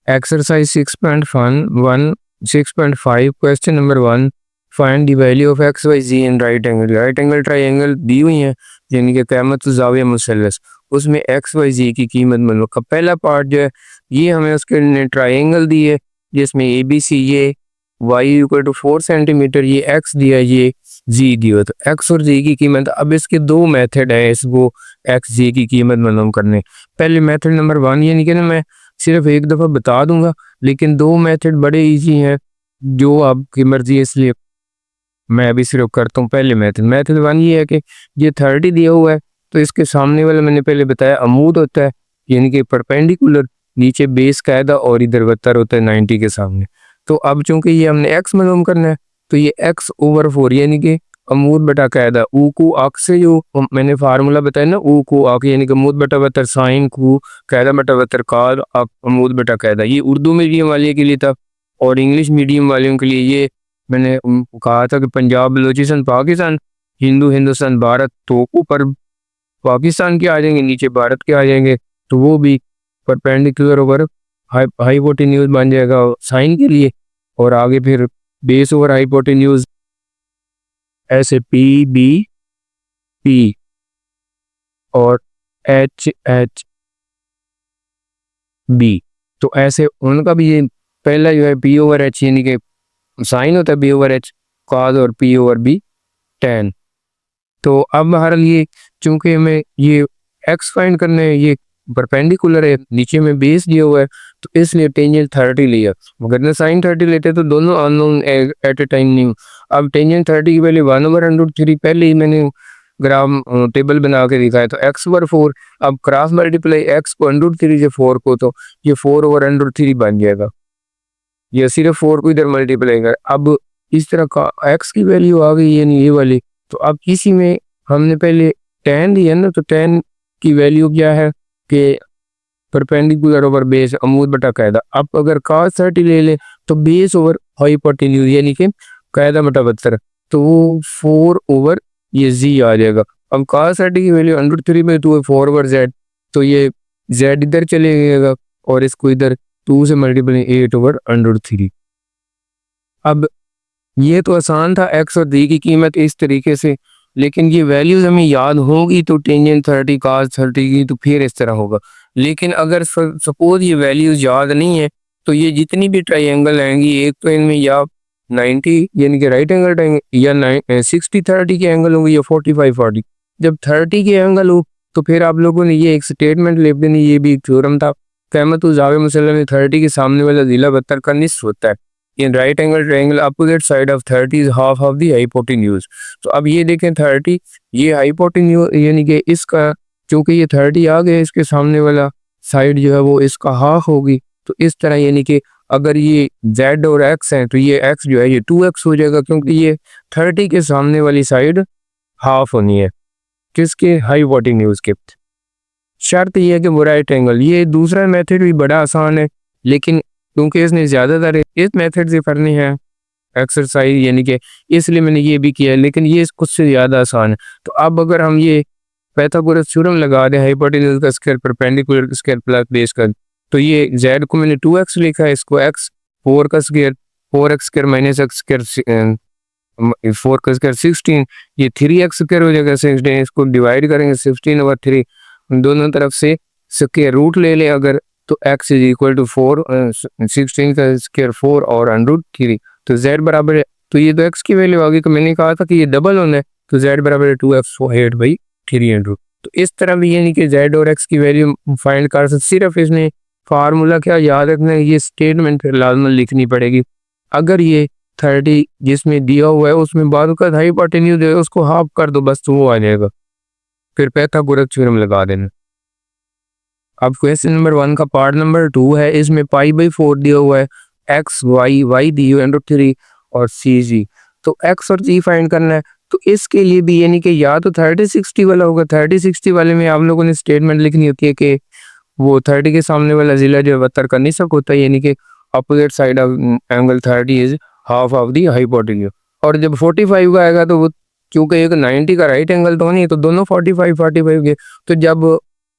Exercise 6.1 6.5 question number 1 find the value of X Y Z in right angle. Right angle triangle दी हुई है यानी कि क़यामत ज़ाविया मुसल्लस, उसमें एक्स वाई जी की कीमत मालूम। का पहला पार्ट जो है ये हमें उसके ट्राइंगल दी है जिसमें ए बी सी, ये वाई इक्वल टू 4 सेंटीमीटर, ये एक्स दिया, ये जी दिया। तो एक्स और जी की कीमत, अब इसके दो मेथड है इसको एक्स जी की कीमत मालूम करने। पहले मेथड नंबर 1 यानी कि ना मैं सिर्फ एक दफ़ा बता दूंगा, लेकिन दो मेथड बड़े इजी हैं जो आपकी मर्जी है, इसलिए मैं अभी सिर्फ करता हूँ। पहले मेथड 1 ये है कि ये 30 दिया हुआ है, तो इसके सामने वाला मैंने पहले बताया अमूद होता है यानी कि परपेंडिकुलर, नीचे बेस कायदा और इधर वत्तर होता है 90 के सामने। तो अब चूंकि ये हमने एक्स मालूम करना है तो ये एक्स ओवर 4 यानी कि अमूद बटा कायदा ऊ को आक से जो मैंने फार्मूला बताया ना, ऊ को आक यानी कि अमूद बटा वत्तर साइन को कायदा बटा वत्तर काल अमूद बटा कायदा। ये उर्दू मीडियम वाले के लिए था और इंग्लिश मीडियम वालों के लिए ये मैंने कहा था कि पंजाब बलोचिस्तान पाकिस्तान हिंदू हिंदुस्तान भारत, तो ऊपर पाकिस्तान के आ जाएंगे नीचे भारत के आ जाएंगे, तो वो भी परपेंडिकुलर ओवर हाइपोटेन्यूज बन जाएगा साइन के लिए, और आगे फिर बेस ओवर हाइपोटेन्यूज ऐसे पी बी पी और एच एच बी। तो ऐसे उनका भी ये पहला जो है पी ओवर एच यानी कि साइन होता है बी ओवर एच कॉज और पी ओवर बी टेन। तो अब बहरहाल ये चूंकि हमें ये एक्स फाइंड करना है, ये परपेंडिकुलर है, नीचे में बेस दिया हुआ है, तो इसलिए टेंजेंट 30 लिया। अगर ना साइन 30 लेते तो दोनों अननोन एट ए टाइम नहीं। अब टेंजेंट 30 की वैल्यू 1/√3 पहले ही मैंने ग्राम टेबल बना के दिखाया, तो एक्स ओवर 4। अब क्रॉस मल्टीप्लाई एक्स को √3 से 4 को, तो ये 4/√3 बन जाएगा, ये सिर्फ 4 को इधर मल्टीप्लाई कर। अब इस तरह का एक्स की वैल्यू आ गई यानी ये वाली। तो अब इसी में हमने पहले tan दिया ना, तो tan की वैल्यू क्या है कि परपेंडिकुलर ओवर बेस अमूद बटा कायदा। अब अगर cos 30 ले ले तो बेस ओवर हाइपोटेन्यूज यानी कि कायदा बटा वत्तर, तो वो 4 ओवर ये जी आ जाएगा। अब cos 30 की वैल्यू √3 में 2 है 4 ओवर जेड, तो ये जेड इधर चले जाएगा और इसको इधर 2 से मल्टीप्लाई 8 ओवर √3। अब ये तो आसान था एक्स और डी की कीमत इस तरीके से, लेकिन ये वैल्यूज हमें याद होगी तो टेंजेंट 30 cos 30 की तो फिर इस तरह होगा। लेकिन अगर सपोज ये वैल्यूज याद नहीं है तो ये जितनी भी ट्राइंगल आएंगी, एक तो इनमें या 90 यानी कि राइट एंगल ट्राइंगल या 60 30 के एंगल होंगे या 45 40। जब 30 के एंगल हो तो फिर आप लोगों ने ये एक स्टेटमेंट लिख देनी, ये भी एक थ्योरम था, क़यामत ज़ाविया मुसल्लम में 30 के सामने वाला ज़िला वत्तर का निस्फ होता है। इन right angle triangle opposite side of 30 is half of the hypotenuse. तो अब ये देखें 30 ये हाइपोटेन्यूज यानी कि इसका चूंकि ये 30 आ गया, इसके सामने वाला साइड जो है वो इसका हाफ होगी। तो इस तरह यानी कि अगर ये z और x है तो ये x जो है ये 2x हो जाएगा, क्योंकि ये 30 के सामने वाली साइड हाफ होनी है किसके हाइपोटेन्यूज के। शर्त ये है कि वो राइट एंगल। ये दूसरा मेथड भी बड़ा आसान है, लेकिन क्योंकि इसने ज़्यादातर इस मेथड से करनी है एक्सरसाइज यानी कि इसलिए मैंने ये भी किया है, लेकिन ये कुछ से ज़्यादा आसान है। तो अब अगर हम ये पाइथागोरस थ्योरम लगा दें हाइपोटेन्यूज का स्क्वायर परपेंडिकुलर का स्क्वायर प्लस बेस का, तो ये z को मैंने 2x लिखा है, इसको x 4 का square 4x square minus x square 4 का स्क्वायर 16, ये 3x स्क्वायर हो जाएगा 16। इसको डिवाइड करेंगे 16/3, दोनों तरफ से स्क्वायर रूट ले लें अगर, तो x इज इक्वल टू 4 16 का स्क्वायर 4 और √3, तो z बराबर है। तो ये तो x की वैल्यू आ गई, तो मैंने कहा था कि ये डबल होना है, तो z बराबर है 2x/8/3। तो इस तरह भी यानी कि z और x की वैल्यू फाइंड कर सकते। सिर्फ इसने फार्मूला क्या याद रखना है, ये स्टेटमेंट फिर लाजमन लिखनी पड़ेगी। अगर ये 30 जिसमें दिया हुआ है उसमें बाद का हाइपोटेन्यूज है उसको हाफ कर दो, बस तो वो आ जाएगा, फिर पाइथागोरस थ्योरम लगा देना। अब क्वेश्चन नंबर 1 का पार्ट नंबर 2 है, इसमें π/4 दिया हुआ है, x y दी हुई √3 और c g। तो x और g फाइंड करना है, तो इसके लिए भी यानी कि या तो 30 60 वाला होगा। 30 60 वाले में आप लोगों ने स्टेटमेंट लिखनी होती है कि वो 30 के सामने वाला जिला जो वत्तर का निस्फ होता है, यानी कि opposite side of angle 30 is half of the hypotenuse. और जब 45 का आएगा तो वो क्योंकि एक 90 का राइट एंगल तो नहीं, तो दोनों 45 45 के, तो जब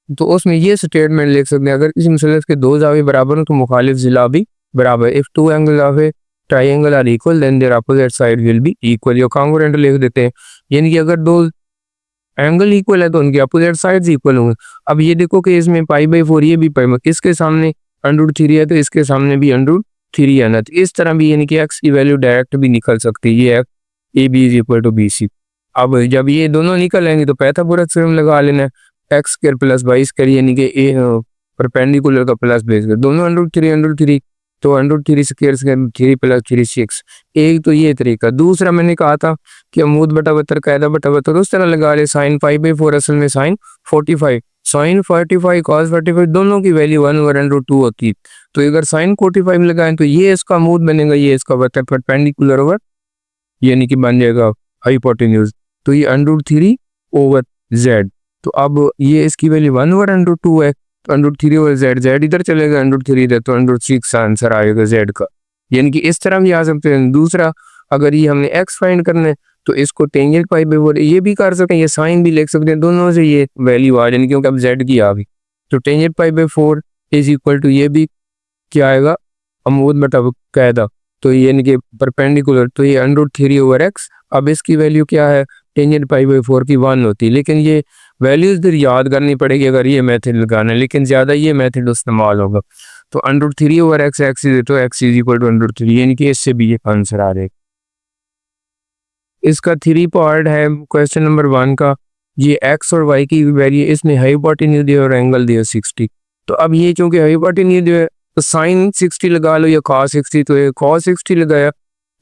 तो उसमें ये स्टेटमेंट लिख सकते हैं, अगर किसी मुसल्लस के दो जावे बराबर हो तो मुखालिफ जिला भी बराबर। If two angle of a triangle are equal then their opposite side will be equal, या कॉन्ग्रुएंट लिख देते हैं, यानी कि अगर दो एंगल इक्वल है तो उनके अपोजिट साइड्स इक्वल होंगे। अब ये देखो कि इसमें π/4 ये भी इसके सामने √3 है तो इसके सामने भी √3 है ना, तो इस तरह भी यानी कि एक्स की वैल्यू डायरेक्ट भी निकल सकती है, ये A B is equal to B C. अब जब ये दोनों निकल आएंगे तो पाइथागोरस थ्योरम लगा लेना है, x square plus y square यानी कि ए परपेंडिकुलर का प्लस बेस का दोनों √3 तो √3 स्क्वायर 3 प्लस 3 6। एक तो ये तरीका। दूसरा मैंने कहा था कि अमूद बटा बतर कायदा बटा बतर उस तरह लगा ले, साइन π/4 असल में साइन 45, साइन 45 कॉस 45 दोनों की वैल्यू 1/√2 होती है। तो अगर साइन 45 लगाएं तो ये इसका अमूद बनेगा, ये इसका बतर परपेंडिकुलर ओवर यानी कि बन जाएगा हाइपोटेन्यूज, तो ये √3/z। तो अब ये इसकी वैल्यू 1/√2 है, तो √3/z, z इधर चलेगा, √3 इधर, तो √6 आंसर आएगा z का। यानी कि इस तरह भी आ सकते हैं। दूसरा, अगर ये हमने x फाइंड करना है तो इसको टेंजेंट π/4 ये भी कर सकते हैं, ये साइन भी लिख सकते हैं, दोनों से ये वैल्यू आ जाएगी क्योंकि अब z की आ गई। तो टेंजेंट π/4 इज इक्वल टू ये भी क्या आएगा, अमूद बटा कायदा, तो यानी कि परपेंडिकुलर, तो ये √3/x। अब इसकी वैल्यू क्या है, टेंजेंट π/4 की 1 होती है, लेकिन ये वैल्यूज इधर याद करनी पड़ेगी अगर ये मेथड लगाना है, लेकिन ज़्यादा ये मेथड इस्तेमाल होगा। तो √3/x x is equal to √3, यानी कि इससे भी ये आंसर आ जाएगा। इसका 3 पार्ट है क्वेश्चन नंबर 1 का। ये x और y की वैल्यू, इसमें हाइपोटेन्यूज दिया और एंगल दिया 60। तो अब ये चूंकि हाइपोटेन्यूज दिया तो साइन 60 लगा लो या cos 60, तो ये cos 60 लगाया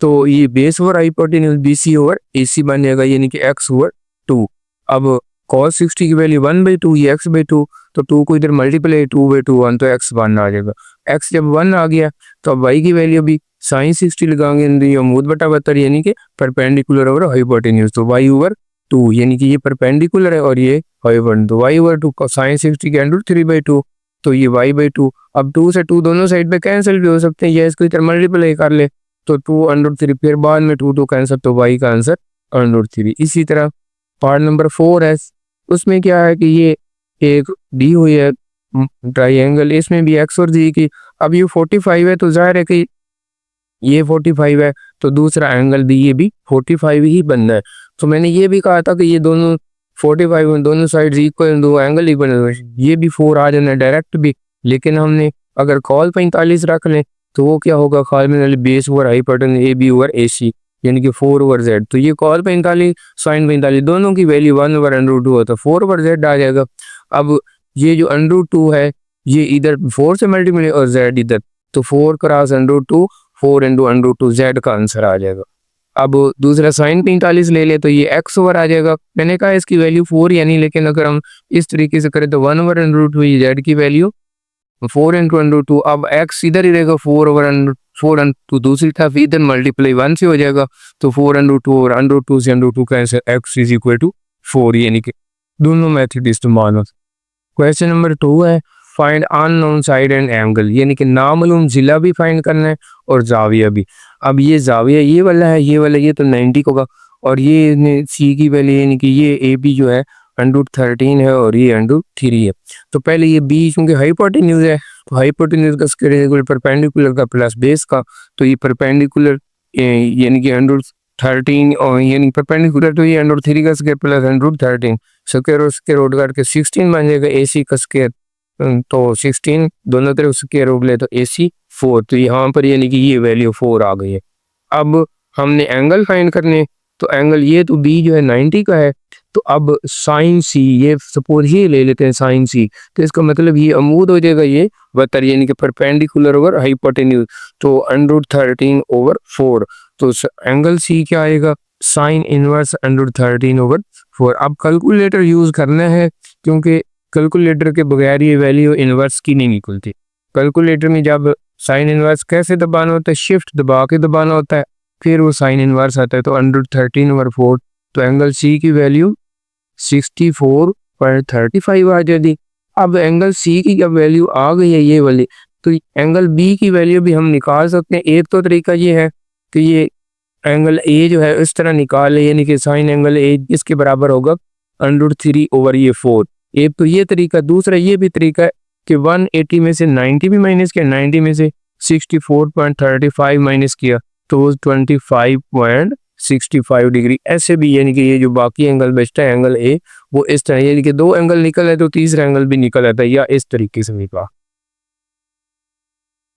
तो ये base over hypotenuse BC over AC बन जाएगा, यानी कि x ओवर 2। अब cos 60 की वैल्यू 1/2, ये x/2, तो 2 को इधर मल्टीप्लाई 2/2 1, तो x 1 आ जाएगा। x जब 1 आ गया तो अब y की वैल्यू भी साइन 60 लगाएंगे, अमूद बटा बतर यानी कि परपेंडिकुलर ओवर हाइपोटेन्यूज, तो y/2 यानी कि ये परपेंडिकुलर है और ये हाइपोटेन्यूज, तो y/2 साइन 60 के √3/2, तो ये y/2। अब 2 से 2 दोनों साइड पे कैंसिल भी हो सकते हैं, ये इसको इधर मल्टीप्लाई कर ले तो 2√3, फिर बाद में 2 कैंसिल, तो y का आंसर √3। इसी तरह पार्ट नंबर 4 है, उसमें क्या है कि ये एक दी हुई है ट्राइंगल, इसमें भी x और g की। अब ये 45 है तो जाहिर है कि ये 45 है, तो दूसरा एंगल भी ये भी 45 ही बनना है। तो मैंने ये भी कहा था कि ये दोनों 45 में दोनों साइड इक्वल, दो एंगल इक्वल, ये भी 4 आ जाना डायरेक्ट भी। लेकिन हमने अगर कॉल 45 रख लें तो वो क्या होगा, कॉल में base over hypotenuse AB over AC, यानी कि 4/z। तो ये कॉल 45 साइन 45 दोनों की वैल्यू 1/√2 होता है, 4/z आ जाएगा। अब ये जो √2 है ये इधर 4 से मल्टीप्लाई और z इधर, तो 4 क्रॉस √2, 4 इंटू √2, z का आंसर आ जाएगा। अब दूसरा साइन 45 ले ले तो ये x ओवर आ जाएगा। मैंने कहा इसकी वैल्यू 4 यानी, लेकिन अगर हम इस तरीके से करें तो 1/√2, ये z की वैल्यू 4 इंटू √2। अब x इधर ही रहेगा 4 तो दूसरी तरफ इधर मल्टीप्लाई 1 से हो जाएगा, तो 4/2 और √2 से √2 का answer x is equal to 4, यानी कि दोनों मेथड इस्तेमाल हो। क्वेश्चन नंबर 2 है, find unknown side and angle, यानी कि नामालूम जिला भी फाइंड करना है और जाविया भी। अब ये जाविया ये वाला है, ये तो 90 होगा, और ये सी की वैल्यू यानी कि ये ए बी जो है √13 है और ये √3 है। तो पहले ये बी क्योंकि हाइपोटेन्यूज है, तो हाइपोटेन्यूज का स्क्वायर परपेंडिकुलर का प्लस बेस का, तो ये परपेंडिकुलर यानी कि √13 और यानी परपेंडिकुलर, तो ये √3 का स्क्वायर प्लस √13 स्क्वायर और स्क्वायर रूट करके 16 बन जाएगा AC का स्क्वायर, तो 16 दोनों तरफ स्क्वायर रूट ले तो AC 4, तो यहाँ पर यानी कि ये वैल्यू 4 आ गई है। अब हमने एंगल फाइंड करने, तो एंगल ये तो B जो है 90 का है, तो अब साइन C, ये सपोज ये ले लेते हैं साइन C, तो इसका मतलब ये अमूद हो जाएगा ये बतर यानी कि परपेंडिकुलर ओवर हाइपोटेन्यूज, तो √13/4, तो एंगल C क्या आएगा, साइन इनवर्स √13/4। अब कैलकुलेटर यूज करना है क्योंकि कैलकुलेटर के बगैर ये वैल्यू इनवर्स की नहीं निकलती। कैलकुलेटर में जब साइन इनवर्स कैसे दबाना होता है, शिफ्ट दबा के दबाना होता है, फिर वो साइन इनवर्स आता है, तो √13/4, तो एंगल C की वैल्यू 64.35 आ जाएगी। अब एंगल C की जब वैल्यू आ गई है ये वाली, तो एंगल B की वैल्यू भी हम निकाल सकते हैं। एक तो तरीका ये है कि ये एंगल A जो है इस तरह निकाल ले, यानी कि साइन एंगल A इसके बराबर होगा √3/4, एक तो ये तरीका, दूसरा ये भी तरीका है कि 180 में से 90 भी माइनस किया, 90 में से 64.35 माइनस किया तो 25.65 डिग्री। ऐसे भी यानी कि ये जो बाकी एंगल बचता है एंगल ए, वो इस तरह, यानी कि 2 एंगल निकल है तो तीसरा एंगल भी निकल आता है, या इस तरीके से निकला।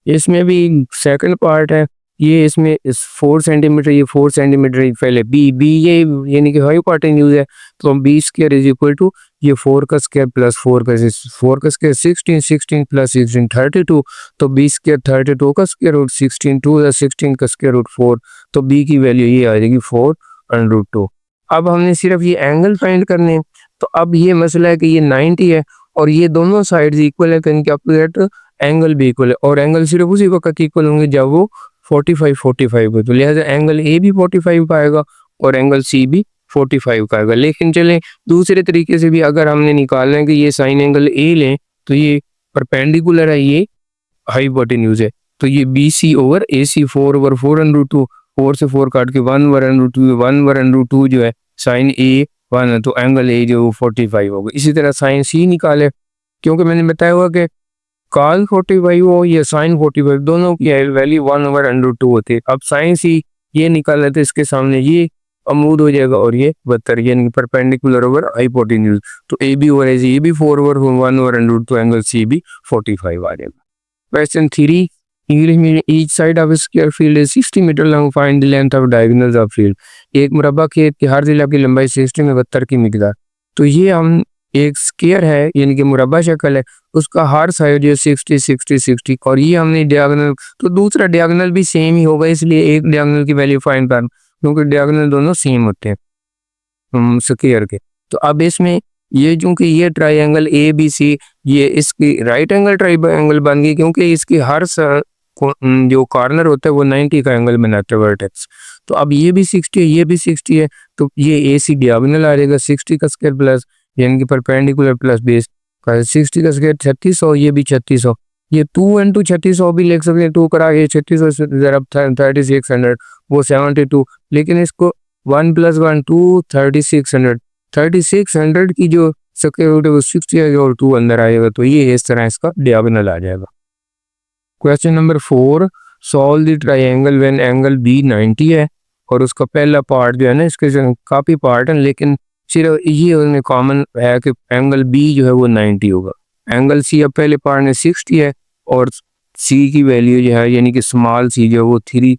इसमें भी सेकंड पार्ट है, ये इसमें इस 4 सेंटीमीटर, ये 4 सेंटीमीटर पहले बी ये यानी कि हाइपोटेन्यूज है, तो B square is equal to ये 4 का स्क्वायर प्लस 4 का स्क्वायर 16, 16 प्लस 16 32, तो बी स्क्वायर 32 का स्क्वायर रूट 16, 2 16 का स्क्वायर रूट 4, तो बी की वैल्यू ये आ जाएगी 4√2। अब हमने सिर्फ ये एंगल फाइंड करने हैं, तो अब ये मसला है कि ये 90 है और ये दोनों साइड्स इक्वल है, तो इनके अपोजिट एंगल भी इक्वल है, और एंगल सिर्फ उसी वक्त इक्वल होंगे जब वो 45 है, तो लिहाजा एंगल ए भी 45 का आएगा और एंगल सी भी 45 का आएगा। लेकिन चलें दूसरे तरीके से भी अगर हमने निकालना है कि ये साइन एंगल ए लें, तो ये परपेंडिकुलर है, ये हाइपोटेन्यूज है, तो ये बी सी ओवर ए सी 4/4√2, 4 से 4 काट के 1/√2, 1/√2 जो है साइन ए 1 है, तो एंगल ए जो 45 होगा। इसी तरह साइन सी निकाले, क्योंकि मैंने बताया हुआ कि कॉस 45 हो या साइन 45 दोनों की वैल्यू 1/√2 होती है। अब साइन सी ये निकाल लेते, इसके सामने ये अमूद हो जाएगा और ये 72, यानी परपेंडिकुलर ओवर हाइपोटेन्यूज, तो ए बी ओवर ए भी 4/1/√2, एंगल सी भी 45 आ जाएगा। क्वेश्चन 3, इंग्लिश में each side of square field is 60 metre long, find the length of diagonals of field. एक मुरब्बा खेत की हर जिला की लंबाई 60 में 72 की मिकदार, तो ये हम एक स्क्वायर है यानी कि मुरब्बा शक्ल है, उसका हर साइड जो 60 60 60, और ये हमने डायगोनल, तो दूसरा डायगोनल भी सेम ही होगा, इसलिए एक डायगोनल की वैल्यू फाइंड कर, क्योंकि डायगोनल दोनों सेम होते हैं स्क्वायर के। तो अब इसमें ये चूंकि ये ट्राइंगल ए बी सी ये इसकी राइट एंगल ट्राइंगल बन गई, क्योंकि इसकी हर जो कॉर्नर होता है वो 90 का एंगल बनाता है वर्टेक्स। तो अब ये भी 60 है, ये भी 60 है, तो ये ए सी डायगोनल आ जाएगा 60 का स्क्वायर प्लस यानी कि परपेंडिकुलर प्लस बेस का 60 का स्क्वायर 3600, ये भी 3600, ये 2 × 3600 भी लिख सकते हैं, 2 करा के 3600 जरा 3600 वो 72, लेकिन इसको 1 + 1 2 3600 की जो स्क्वायर रूट है वो 60 आएगा और 2 अंदर आएगा, तो ये इस तरह इसका डायगोनल आ जाएगा। Question number 4, solve the triangle when angle B 90 है, और उसका पहला पार्ट जो है ना, इसके काफ़ी पार्ट हैं लेकिन सिर्फ ये उनमें कॉमन है कि एंगल बी जो है वो 90 होगा। एंगल सी अब पहले पार्ट में 60 है और सी की वैल्यू जो है यानी कि स्मॉल सी जो है वो 3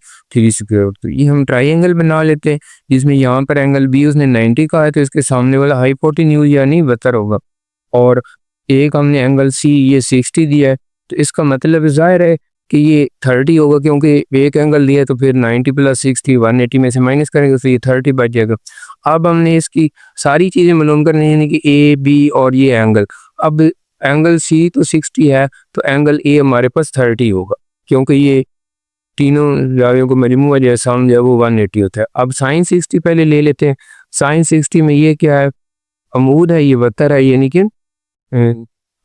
स्क्वायर रूट, तो ये हम ट्राइंगल बना लेते हैं जिसमें यहाँ पर एंगल बी उसने 90 का है, तो इसके सामने वाला हाइपोटेन्यूज यानी 72 होगा, और एक हमने एंगल सी ये 60 दिया है, तो इसका मतलब जाहिर है कि ये 30 होगा, क्योंकि एक एंगल दिया है तो फिर 90 + 60 180 में से माइनस करेंगे तो ये 30 बच जाएगा। अब हमने इसकी सारी चीज़ें मालूम करनी है, यानी कि ए बी और ये एंगल। अब एंगल सी तो 60 है तो एंगल ए हमारे पास 30 होगा, क्योंकि ये तीनों जावियों को मजमूआ जैसा हम जो है वो 180 होता है। अब साइन 60 पहले ले लेते हैं। साइन 60 में ये क्या है, अमूद है, ये 72 है, यानी कि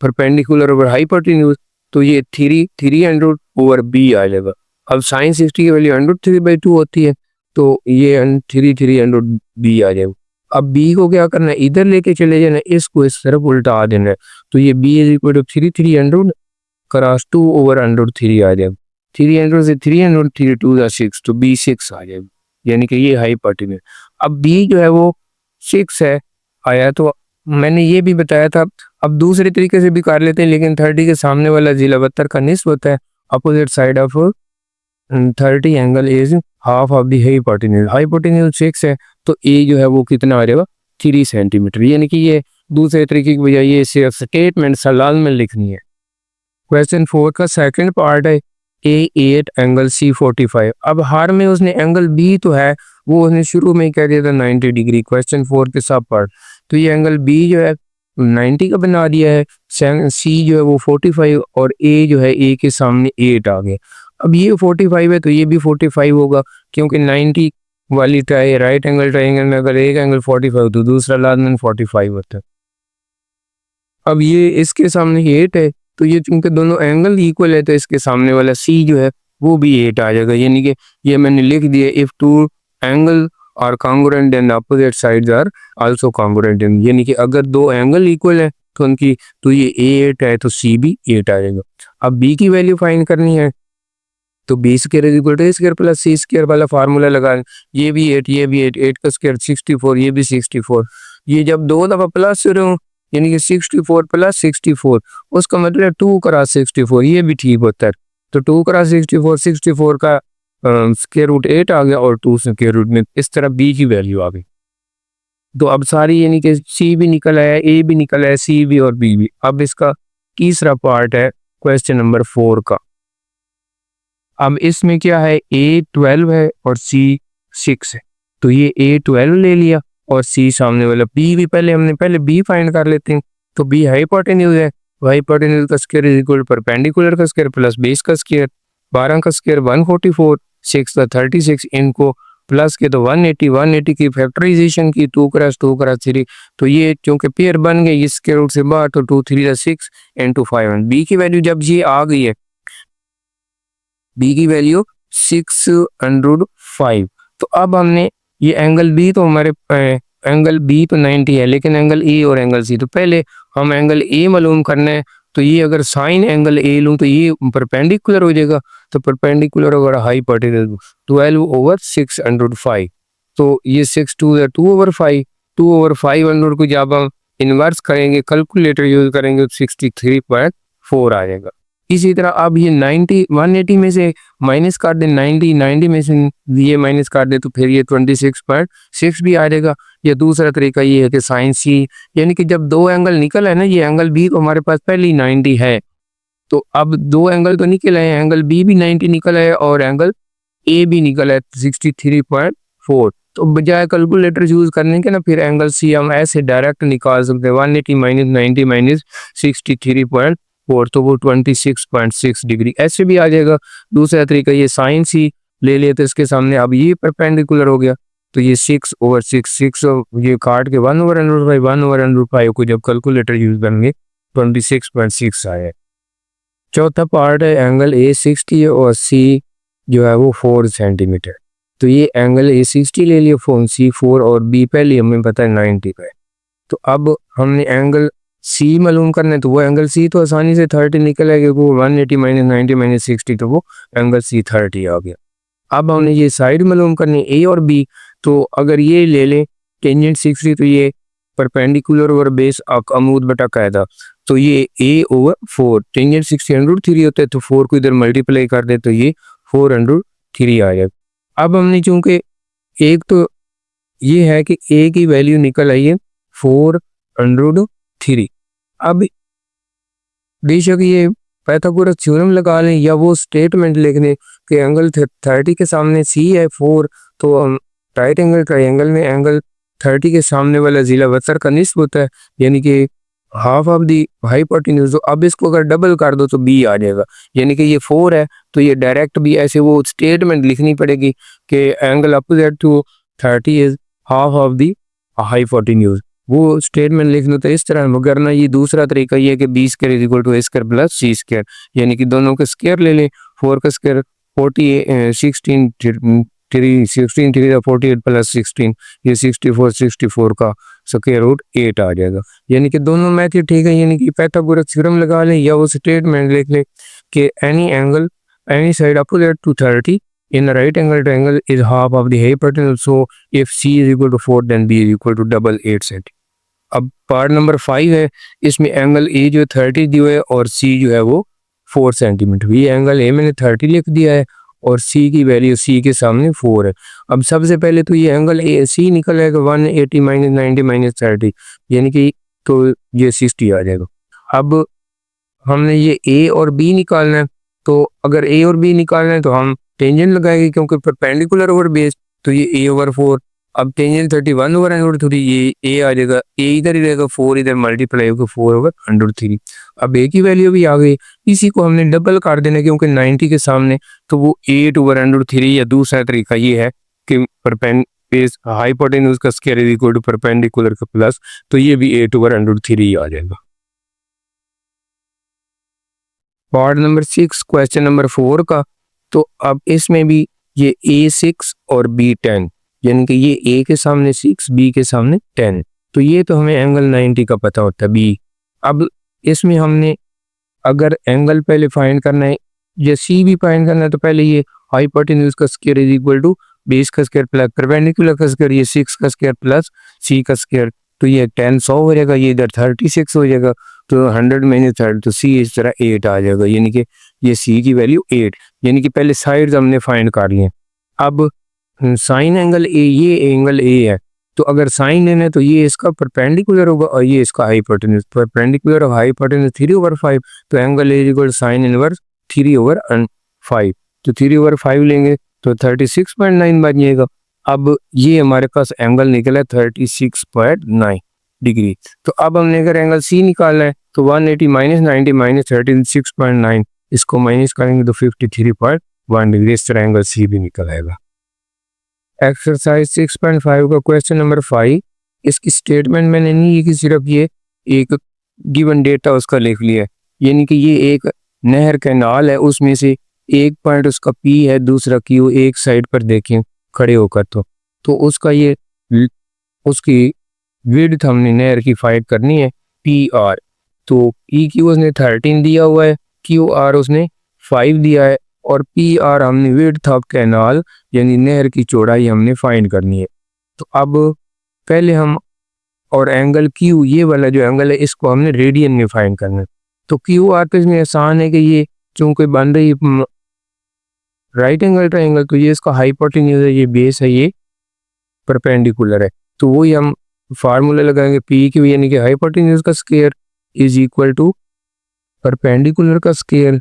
परपेंडिकुलर ओवर हाइपोटेन्यूज, तो ये 300 बी आ जाएगा। अब साइन 60 की वैल्यू √3/2 होती है, तो ये 300 बी आ जाएगा। अब बी को क्या करना है, इधर लेके चले जाना, इसको इस तरफ उल्टा देना है, तो ये B is equal to 300 cross 2/√3 आ जाएगा। 300 से 300 3 2 6, तो बी 6 आ जाएगा, यानी कि ये हाइपोटेन्यूज। अब बी जो है वो 6 है आया, तो मैंने ये भी बताया था। अब दूसरे तरीके से भी कर लेते हैं, लेकिन 30 के सामने वाला जिला 72 का निस्ब होता है, opposite side of 30 angle is half of the hypotenuse. Hypotenuse 6 है तो ए जो है वो कितना आ जाएगा 3 सेंटीमीटर, यानी कि ये दूसरे तरीके की बजाय ये सिर्फ स्टेटमेंट सलाल में लिखनी है। क्वेश्चन 4 का सेकंड पार्ट है A8 एंगल C45। अब हर में उसने एंगल बी तो है वो उसने शुरू में कह दिया था 90 डिग्री, क्वेश्चन 4 के सब पार्ट, तो ये एंगल बी जो है 90 का बना दिया है, सी जो है वो 45 और ए जो है ए के सामने 8 आ गए। अब ये 45 है तो ये भी 45 होगा, क्योंकि 90 वाली राइट एंगल ट्राइंगल में अगर एक एंगल 45 तो दूसरा लाजमन 45 होता है। अब ये इसके सामने 8 है, तो ये चूंकि दोनों एंगल इक्वल है तो इसके सामने वाला सी जो है वो भी 8 आ जाएगा, यानी कि ये मैंने लिख दिया if two angle are congruent then opposite sides are also congruent, यानी कि अगर दो एंगल इक्वल है तो उनकी, तो ये A8 है तो C भी 8 आ जाएगा। अब B की वैल्यू फाइंड करनी है तो B square is equal to A square plus C square वाला फार्मूला लगा, ये भी 8, ये भी 8, 8 का स्क्वायर 64, ये भी 64। ये जब 2 दफा प्लस हो रहे हो यानी कि 64 प्लस 64, उसका मतलब 2 क्रॉस 64, ये भी ठीक होता है। तो 2 क्रॉस 64, 64 का स्क्वायर रूट 8 आ गया और 2 स्क्वायर रूट में इस तरह बी की वैल्यू आ गई। तो अब सारी यानी कि सी भी निकल आया, ए भी निकल आया, सी भी और बी भी। अब इसका तीसरा पार्ट है क्वेश्चन नंबर 4 का। अब इसमें क्या है, A12 है और C6 है, तो ये A12 ले लिया और C सामने वाला B भी, हमने पहले B फाइंड कर लेते हैं। तो B हाइपोटेन्यूज है, हाइपोटेन्यूज का स्क्वायर इज इक्वल परपेंडिकुलर का स्क्वायर प्लस बेस का स्क्वायर, 12 का स्क्वायर 144, 6 का 36, इनको प्लस के तो 180, 180 की फैक्टराइजेशन की 2 क्रॉस 2 क्रॉस 3, तो ये क्योंकि पेयर बन गए इस स्क्वायर रूट से बाहर, तो 2 3 6 इंटू 5। B की वैल्यू जब ये आ गई है, बी की वैल्यू 605, तो अब हमने ये एंगल बी, तो हमारे एंगल बी तो 90 है, लेकिन एंगल ए और एंगल सी, तो पहले हम एंगल ए मालूम करना है। तो ये अगर साइन एंगल ए लूँ तो ये परपेंडिकुलर हो जाएगा, तो परपेंडिकुलर होगा हाइपोटेन्यूज 12/605, तो ये 6 2 2/5, 2/500 को जब हम इन्वर्स करेंगे, कैलकुलेटर यूज करेंगे तो 63.4 आ जाएगा। इसी तरह अब ये 90 180 में से माइनस कर दे, 90 में से ये माइनस कर दे, तो फिर ये 26.6 भी आ जाएगा। या दूसरा तरीका ये है कि साइन सी, यानी कि जब दो एंगल निकल है ना, ये एंगल बी तो हमारे पास पहले ही 90 है, तो अब दो एंगल तो निकल है, एंगल बी भी 90 निकल है और एंगल ए भी निकल है 63.4। तो बजाय कैलकुलेटर यूज करने के ना, फिर एंगल सी हम ऐसे डायरेक्ट निकाल सकते हैं, 180 माइनस 90 माइनस 63.4, तो वो 26.6 डिग्री ऐसे भी आ जाएगा। दूसरा तरीका ये साइन सी ले लिए तो इसके सामने अब ये परपेंडिकुलर हो गया, तो ये 6/6 ये काट के 1/√5 को जब कैलकुलेटर यूज करेंगे 26.6 आया। चौथा पार्ट है एंगल A60 और सी जो है वो 4 सेंटीमीटर, तो ये एंगल A60 ले लिया, फोन C4 और बी पहले हमें पता है 90 का है। तो अब हमने एंगल सी मालूम करना है, तो वो एंगल सी तो आसानी से 30 निकल आएगा, वो 180 माइनस 90 माइनस 60, तो वो एंगल सी 30 आ गया। अब हमने ये साइड मालूम करनी ए और बी, तो अगर ये ले लें टेंजेंट 60, तो ये परपेंडिकुलर और बेस अमूद बटा कायदा, तो ये A/4 टेंजेंट 60 √3 होता है, तो 4 को इधर मल्टीप्लाई कर दे तो ये 4√3 आ जाए। अब हमने चूंकि एक तो ये है कि ए की वैल्यू निकल आई है 4√3, अब बेशक ये पाइथागोरस थ्योरम लगा लें या वो स्टेटमेंट लिख लें कि एंगल 30 के सामने सी है 4, तो हम राइट एंगल ट्रायंगल में एंगल 30 के सामने वाला जिला वसर का निस्ब होता है, यानी कि हाफ ऑफ दी हाइपोटेन्यूज। अब इसको अगर डबल कर दो तो बी आ जाएगा, यानी कि ये 4 है तो ये डायरेक्ट भी ऐसे वो स्टेटमेंट लिखनी पड़ेगी कि angle opposite to 30 is half of the hypotenuse, वो स्टेटमेंट लिख लो तो इस तरह वगरना। ये दूसरा तरीका ये है कि B square is equal to A square plus C square, यानी कि दोनों का स्क्वायर ले लें, 4 का स्क्वायर 16 3 48 प्लस 16, ये 64 का स्क्वायर रूट 8 आ जाएगा। यानी कि दोनों मैथड ठीक है, यानी कि पाइथागोरस थ्योरम लगा लें या वो स्टेटमेंट लिख लें कि any angle any side opposite to 30 in a right angle triangle is half of the hypotenuse, so if C is equal to 4 then B is equal to 8 cm। अब part number 5 है, इसमें angle A जो 30 दिया है और सी जो है वो 4 सेंटीमीटर। ये एंगल ए मैंने 30 लिख दिया है और सी की वैल्यू सी के सामने 4 है। अब सबसे पहले तो ये एंगल ए सी निकल आएगा 180 माइनस 90 माइनस 30, यानी कि तो ये 60 आ जाएगा। अब हमने ये ए और बी निकालना है, तो अगर ए और बी निकालना है तो हम टेंजेंट लगाएंगे क्योंकि परपेंडिकुलर ओवर बेस, तो ये A/4। अब टेंजेंट 31/√3, ये ए आ जाएगा, ए इधर ही रहेगा, 4 इधर मल्टीप्लाई होगा 4/√3। अब ए की वैल्यू भी आ गई, इसी को हमने डबल कर देना क्योंकि 90 के सामने, तो वो 8/√3। या दूसरा तरीका ये है कि बेस हाइपोटेन्यूज का square is equal to perpendicular का प्लस, तो ये भी 8/√3 आ जाएगा। पार्ट नंबर 6 क्वेश्चन नंबर 4 का, तो अब इसमें भी ये A6 और B10, यानी कि ये A के सामने 6 B के सामने 10, तो ये तो हमें एंगल 90 का पता होता है बी, अब इसमें हमने अगर एंगल पहले फाइंड करना है या सी भी फाइंड करना है तो पहले ये हाइपोटेन्यूज का square is equal to base का स्क्वायर प्लस परपेंडिकुलर का स्क्वायर, ये 6 का स्क्वायर प्लस सी का स्क्वायर, तो ये 10 100 हो जाएगा, ये इधर 36 हो जाएगा, तो 100 माइनस 30 तो सी इस तरह 8 आ जाएगा, यानी कि ये सी की वैल्यू 8, यानी कि पहले साइड्स हमने फाइंड कर लिए। अब साइन एंगल ए, ये एंगल ए है, तो अगर साइन लेना है तो ये इसका परपेंडिकुलर होगा और ये इसका हाइपोटेन्यूज, परपेंडिकुलर ऑफ हाइपोटेन्यूज 3/5, तो angle A equal sine inverse 3/5, तो 3/5 लेंगे तो 36.9 बन जाएगा। अब ये हमारे पास एंगल निकला 36.9 डिग्री। तो अब हमने अगर एंगल सी निकालना है तो 180 माइनस 90 माइनस 36.9, इसको माइनस करेंगे तो 53.1 डिग्री, इस तरह एंगल सी भी निकल आएगा। एक्सरसाइज 6.5 का क्वेश्चन नंबर 5, इसकी स्टेटमेंट मैंने नहीं है कि सिर्फ ये एक गिवन डेटा उसका लिख लिया है, यानी कि ये एक नहर कैनाल है, उसमें से एक पॉइंट उसका पी है, दूसरा क्यू, एक साइड पर देखें खड़े होकर, तो उसका ये उसकी विड्थ हमने नहर की फाइंड करनी है पी आर, तो पी क्यू उसने 13 दिया हुआ है, क्यू आर उसने 5 दिया है, और पी आर हमने विड्थ ऑफ कैनाल यानी नहर की चौड़ाई हमने फाइंड करनी है। तो अब पहले हम, और एंगल क्यू, ये वाला जो एंगल है इसको हमने रेडियन में फाइंड करना है, तो क्यू आर तो इसमें आसान है कि ये चूंकि बन रही राइट एंगल ट्रायंगल, तो ये इसका हाइपोटेन्यूज है, ये बेस है, ये परपेंडिकुलर है, तो वही हम फार्मूला लगाएंगे पी क्यू, यानी कि हाइपोटेन्यूज का square is equal to perpendicular का स्क्वायर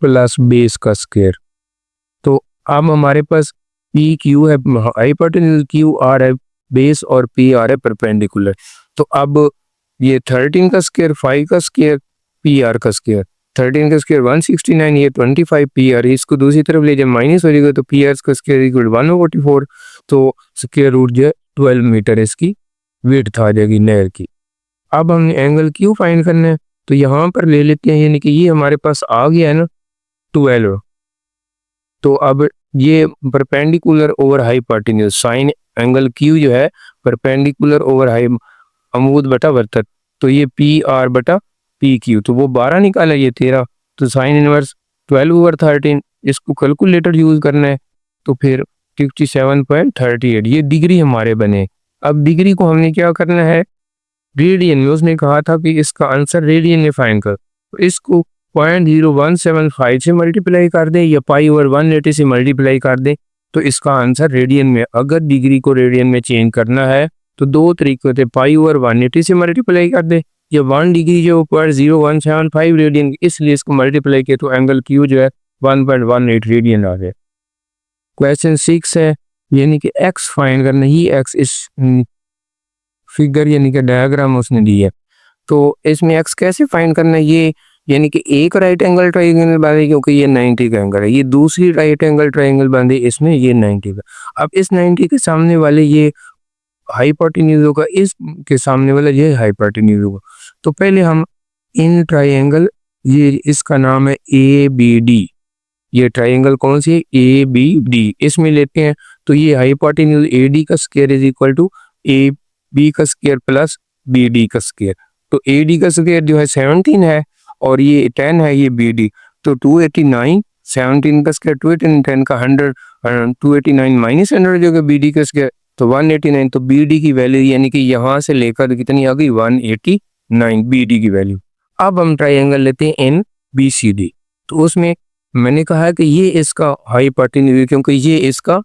प्लस बेस का स्क्वायर। तो अब हमारे पास पी क्यू है हाइपोटेन्यूज, क्यू आर है बेस और पी आर है परपेंडिकुलर, तो अब ये 13 का स्क्वायर, 5 का स्क्वायर, पी आर का स्क्वायर, 13 का स्क्वायर 169, ये 25 पी आर, इसको दूसरी तरफ ले जाए माइनस हो जाएगा, तो पी आर का स्क्वायर इक्वल 1/44, तो स्क्वायर रूट जो है 12 मीटर इसकी विड्थ आ जाएगी नहर की। अब हमने एंगल क्यू फाइंड करना है, तो यहाँ पर ले लेते हैं, यानी कि ये हमारे पास आ गया है ना 12, तो अब ये perpendicular over hypotenuse, sign angle Q जो है परपेंडिकुलर ओवर हाई अमूद बटा वर्तक, तो ये पी आर बटा पी क्यू, तो वो 12 निकाला, ये 13, तो साइन इनवर्स 12/13, इसको कैलकुलेटर यूज करना है, तो फिर 57.38 ये डिग्री हमारे बने। अब डिग्री को हमने क्या करना है रेडियन में, उसने कहा था कि इसका आंसर रेडियन में फाइंड कर, तो इसको 0.0175 से मल्टीप्लाई कर दें या π/180 से मल्टीप्लाई कर दें, तो इसका आंसर रेडियन में, अगर डिग्री को रेडियन में चेंज करना है तो दो तरीके होते हैं, π/180 से मल्टीप्लाई कर दें या 1 डिग्री जो 0.0175 रेडियन, इसलिए इसको मल्टीप्लाई किया तो एंगल क्यू जो है 1.18 रेडियन आ गया। क्वेश्चन 6 है, यानी कि एक्स फाइंड करना, ही एक्स इस फिगर यानी कि डायग्राम उसने दी है, तो इसमें एक्स कैसे फाइंड करना है, ये यानी कि एक राइट एंगल ट्रायंगल बने क्योंकि ये 90 का एंगल है, ये दूसरी राइट एंगल ट्रायंगल बने इसमें ये 90 का, अब इस 90 के सामने वाले ये हाइपोटेन्यूज होगा, इसके सामने वाला ये हाइपोटेन्यूज होगा, तो पहले हम इन ट्रायंगल, ये इसका नाम है ए बी डी, ये ट्रायंगल कौन सी है ए बी डी, इसमें लेते हैं, तो ये हाइपोटेन्यूज ए डी का square is equal to A B का स्क्वायर प्लस बी डी का स्क्वायर, तो ए डी का स्क्वायर जो है 17 है और ये 10 है, ये बी डी, तो 289, 17 का स्क्वायर 289, 10 का 100, 289 माइनस 100 जो बी डी का स्क्वायर, तो 189, तो बी डी की वैल्यू यानी कि यहाँ से लेकर कितनी आ गई 189 बी डी की वैल्यू। अब हम ट्रायंगल लेते हैं एन बी सी डी, तो उसमें मैंने कहा कि ये इसका हाइपोटेन्यूज क्योंकि ये इसका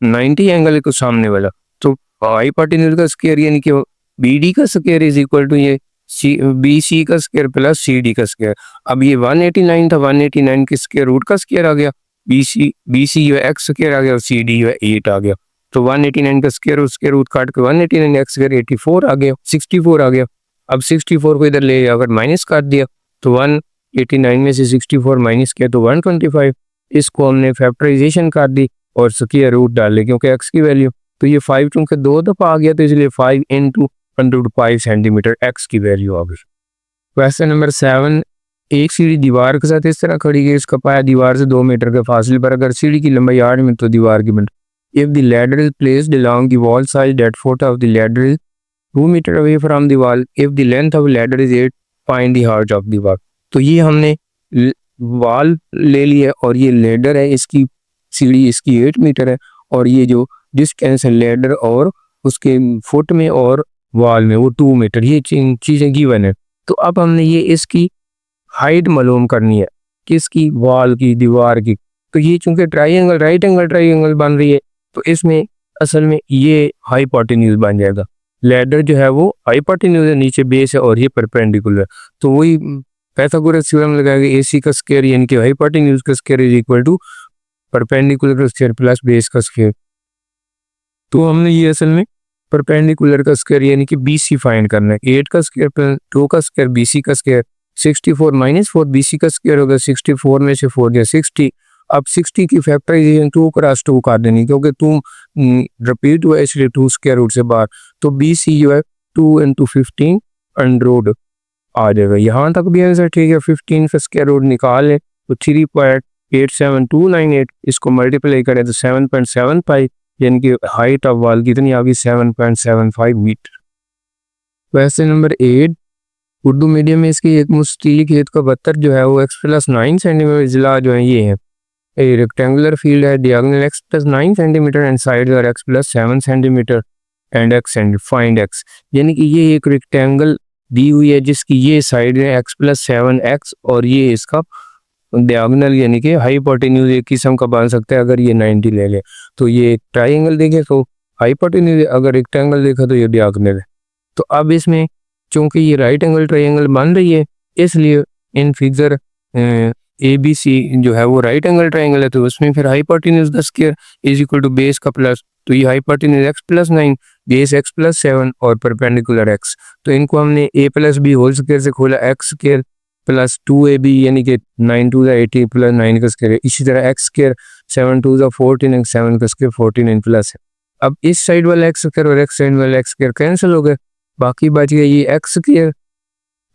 90 एंगल को सामने वाला, तो हाइपोटेन्यूज का स्क्वायर यानी कि बी डी का स्क्वायर इज इक्वल टू ये बी सी का स्क्वायर प्लस सी डी का स्क्वायर। अब ये 189 था, 189 के स्क्वायर रूट का स्क्वायर आ गया, बी सी जो है एक्स स्क्वायर आ गया और सी डी जो है 8 आ गया, तो 189 का स्क्वायर उसके रूट काट के 189 एक्स स्क्वायर 84 आ गया, 64 आ गया। अब 64 को इधर ले जाकर माइनस काट दिया, तो 189 में से 64 माइनस किया तो 125, इसको हमने फैक्टराइजेशन कर दी और स्क्वायर रूट डाले क्योंकि एक्स की वैल्यू, तो ये 5 चूंकि 2 दफा आ गया तो इसलिए 5 × 105 सेंटीमीटर एक्स की वैल्यू आ गई। क्वेश्चन नंबर 7, एक सीढ़ी दीवार के साथ इस तरह खड़ी गई, इसका पाया दीवार से 2 मीटर के फासले पर, अगर सीढ़ी की लंबाई 8 मीटर तो दीवार की metre, if the ladder is placed along the wall side at foot of the ladder 2 metre away from the wall if the length of ladder is 8 find the height of the wall. तो ये हमने wall ले लिया और ये ladder है, इसकी सीढ़ी इसकी 8 मीटर है और ये जो डिस्टेंस है लेडर और उसके फुट में और वॉल में वो 2 मीटर, ये चीज़ें गिवन है। तो अब हमने ये इसकी हाइट मालूम करनी है, किसकी, वॉल की, दीवार की। तो ये चूंकि ट्राइंगल राइट एंगल ट्राइंगल बन रही है तो इसमें असल में ये हाइपोटेन्यूज बन जाएगा। लैडर जो है वो हाइपोटेन्यूज है, नीचे बेस है और ये परपेंडिकुलर। तो वही पाइथागोरस थ्योरम लगाएगा, एसी का स्क्वायर यानी कि हाइपोटेन्यूज का square is equal to perpendicular का स्क्वायर प्लस बेस का स्क्वायर। तो हमने ये असल में परपेंडिकुलर का स्क्वायर यानी कि बीसी फाइंड करना है। 8 का स्क्वायर प्लस 2 का स्क्वायर बीसी का स्क्वायर 64 माइनस 4 बीसी का स्क्वायर होगा 64 में से 4 गया 60। अब 60 की फैक्टराइजेशन 2 क्रॉस 2 कर देनी क्योंकि 2 रिपीट हुआ इसलिए 2 स्क्वायर रूट से बाहर। तो बीसी जो है 2 इंटू 15 अंडर रूट आ जाएगा। यहाँ तक भी आंसर ठीक है। 15 का स्क्वायर रूट निकाले तो 3.87298, इसको मल्टीप्लाई करें तो 7.75 यानी कि हाइट ऑफ वॉल कितनी आ गई 7.75 metre. Question number 8 Urdu medium में इसकी एक मुस्तील खेत का बत्तर जो है वो x+9 सेंटीमीटर जिला जो है ये है। ए रेक्टेंगुलर फील्ड है, diagonal x+9 centimetre and side are x+7 centimetre and x and find x। यानी कि ये एक रेक्टेंगल दी हुई है जिसकी ये साइड है x+7x और ये इसका डायगोनल यानी कि हाइपोटेन्यूज एक किस्म का बन सकता है अगर ये 90 ले ले। तो ये ट्राइंगल देखे तो हाइपोटेन्यूज, अगर रेक्टेंगल देखा तो ये डायगोनल है। तो अब इसमें चूंकि ये राइट एंगल ट्राइंगल बन रही है इसलिए इन फिगर ABC जो है वो राइट एंगल ट्राइंगल है तो उसमें फिर हाइपोटेन्यूज का square is equal to base का प्लस, तो ये हाइपोटेन्यूज x+9 बेस x+7 और परपेंडिकुलर x। तो इनको हमने a+b होल स्क्वायर से खोला x स्क्वायर प्लस 2ab यानी कि 9 2 80 प्लस 9 का स्क्वायर। इसी तरह x स्क्वायर 7 2 14 7 का स्क्वायर 49 प्लस है। अब इस साइड वाला x स्क्वायर और x साइड वाला x स्क्वायर कैंसिल हो गए, बाकी बच गया ये x स्क्वायर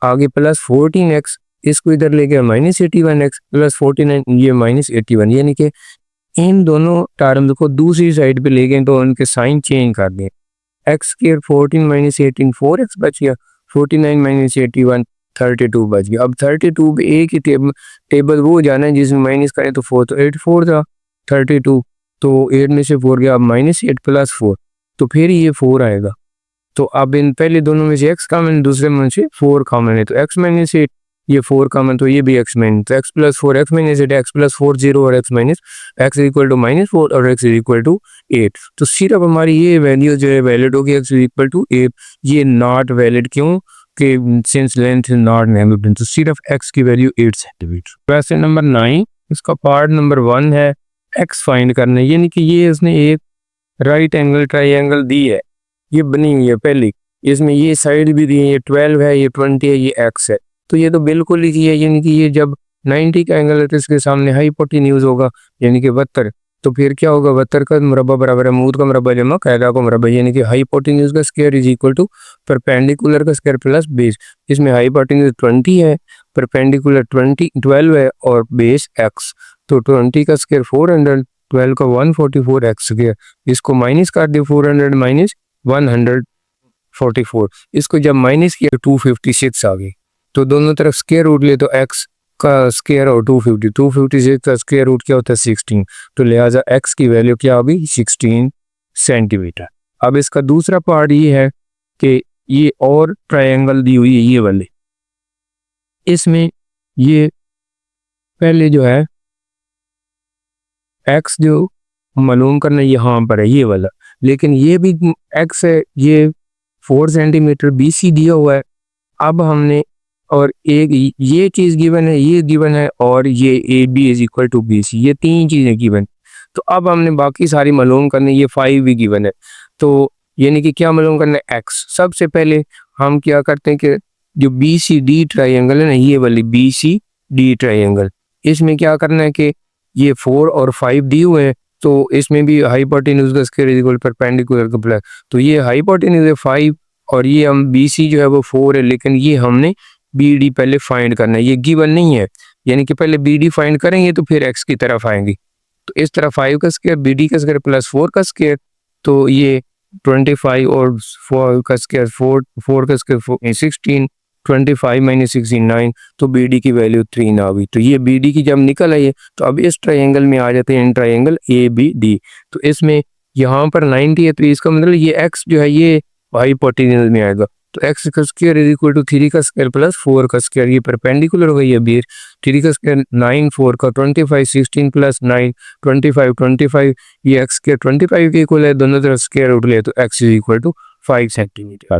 आगे प्लस 14x, इसको इधर ले गया -81x प्लस 49 ये -81, यानी कि इन दोनों टर्म को दूसरी साइड पे ले गए तो उनके साइन चेंज कर दिए। x स्क्वायर 14 -18 4x बच गया, 49 -81 32 बच गया। अब 32 पे एक ही टेबल वो जाना है जिसमें माइनस करें तो 4 तो 8 4 था 32, तो 8 में से 4 गया, अब -8 प्लस 4 तो फिर ये 4 आएगा। तो अब इन पहले दोनों में से x कॉमन दूसरे में से 4 कॉमन है तो x -8 ये 4 कॉमन तो ये भी x माइनस, तो x plus 4 x -8 x plus 4 0 और x minus x equal to -4 और x इक्वल टू 8। तो सिर्फ हमारी ये वैल्यू जो है वैलिड होगी x इक्वल टू 8, ये नॉट वैलिड क्यों कि since length is not negative, तो सिर्फ x की वैल्यू 8 सेंटीमीटर। क्वेश्चन नंबर 9 इसका पार्ट नंबर 1 है x फाइंड करना, यानी कि ये इसने एक राइट एंगल ट्राइंगल दी है, ये बनी हुई है पहली, इसमें ये साइड भी दी है, ये 12 है, ये 20 है, ये x है, तो ये तो बिल्कुल ही है, यानी कि ये जब 90 का एंगल है तो इसके सामने हाइपोटेन्यूज होगा यानी कि 72, तो फिर क्या होगा 72 का मुरब्बा बराबर है मूद का मुरब्बा जमा कायदा का मुरब्बा, यानी कि हाइपोटेन्यूज का square is equal to perpendicular का स्क्वायर प्लस बेस। इसमें हाइपोटेन्यूज 20 है, परपेंडिकुलर 12 है और बेस x, तो 20 का स्क्वायर 400, 12 का 144 x स्क्वायर, इसको माइनस कर दिया 400 माइनस 144, इसको जब माइनस किया 256 आ गई, तो दोनों तरफ स्क्वायर रूट ले तो x का स्क्वायर और 256 का स्क्वायर रूट क्या होता है 16, तो लिहाजा x की वैल्यू क्या होगी 16 सेंटीमीटर। अब इसका दूसरा पार्ट ये है कि ये और ट्रायंगल दी हुई है ये वाले, इसमें ये पहले जो है x जो मालूम करना यहाँ पर है ये वाला, लेकिन ये भी x है, ये 4 सेंटीमीटर BC दिया हुआ है। अब हमने और एक ये चीज़ गिवन है, ये गिवन है और ये AB is equal to BC, ये 3 चीज़ें गिवन। तो अब हमने बाकी सारी मालूम करनी, ये 5 भी गिवन है, तो यानी कि क्या मालूम करना है x। सबसे पहले हम क्या करते हैं कि जो BCD ट्राइंगल है ना, ये वाली BCD ट्राइंगल, इसमें क्या करना है कि ये 4 और 5 दिए हुए हैं, तो इसमें भी हाइपोटेन्यूज का स्क्वायर इज इक्वल परपेंडिकुलर का प्लस, तो ये हाइपोटेन्यूज है 5 और ये हम BC जो है वो 4 है, लेकिन ये हमने BD पहले फाइंड करना है, ये गिवन नहीं है, यानी कि पहले BD फाइंड करेंगे तो फिर x की तरफ आएंगे। तो इस तरह 5 का स्क्वायर BD का स्क्वायर प्लस 4 का स्क्वायर, तो ये 25 और 4 का स्क्वायर 4 का स्क्वायर 16, 25 माइनस 16 9, तो बी डी की वैल्यू 3 ना हुई। तो ये बी डी की जब निकल आई है तो अब इस ट्रायंगल में आ जाते हैं, ट्रायंगल ए बी डी। तो इसमें यहाँ पर 90 है, तो इसका मतलब ये एक्स जो है ये हाइपोटेन्यूज में आएगा। तो एक्स का स्क्वायर इज इक्वल टू 3 का स्क्वायर प्लस 4 का स्क्वायर, ये परपेंडिकुलर हो गई है बीर। 3 का स्क्वायर 9, 4 का 25, 16 प्लस 9 25, 25 ये एक्स स्क्वायर 25 के इक्वल है, दोनों तरफ स्क्वायर रूट ले तो x is equal to 5 centimetre.